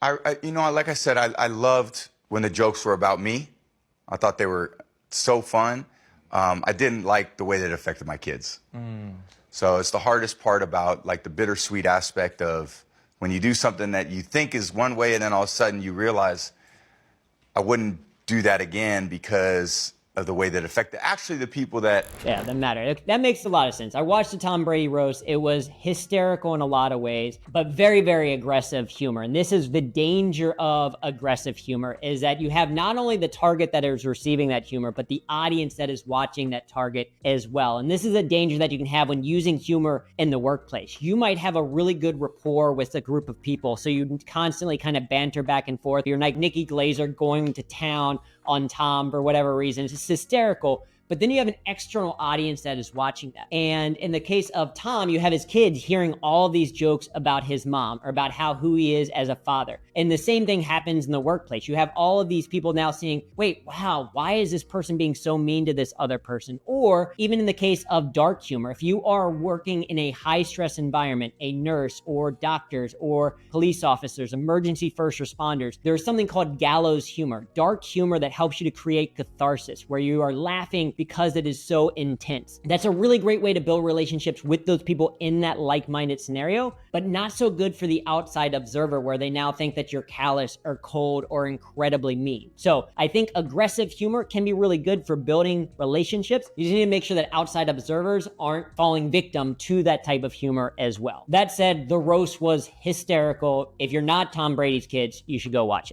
Like I said, I loved when the jokes were about me. I thought they were so fun. I didn't like the way that it affected my kids. So it's the hardest part about like the bittersweet aspect of when you do something that you think is one way and then all of a sudden you realize I wouldn't do that again because of the way that it affected actually the people that. Yeah, that matter. That makes a lot of sense. I watched the Tom Brady roast. It was hysterical in a lot of ways, but very, very aggressive humor. And this is the danger of aggressive humor, is that you have not only the target that is receiving that humor, but the audience that is watching that target as well. And this is a danger that you can have when using humor in the workplace. You might have a really good rapport with a group of people, so you constantly kind of banter back and forth. You're like Nikki Glazer going to town on Tom for whatever reason. It's just hysterical. But then you have an external audience that is watching that. And in the case of Tom, you have his kids hearing all of these jokes about his mom or about who he is as a father. And the same thing happens in the workplace. You have all of these people now saying, wait, wow, why is this person being so mean to this other person? Or even in the case of dark humor, if you are working in a high stress environment, a nurse or doctors or police officers, emergency first responders, there's something called gallows humor, dark humor that helps you to create catharsis, where you are laughing because it is so intense. That's a really great way to build relationships with those people in that like-minded scenario, but not so good for the outside observer where they now think that you're callous or cold or incredibly mean. So I think aggressive humor can be really good for building relationships. You just need to make sure that outside observers aren't falling victim to that type of humor as well. That said, the roast was hysterical. If you're not Tom Brady's kids, you should go watch it.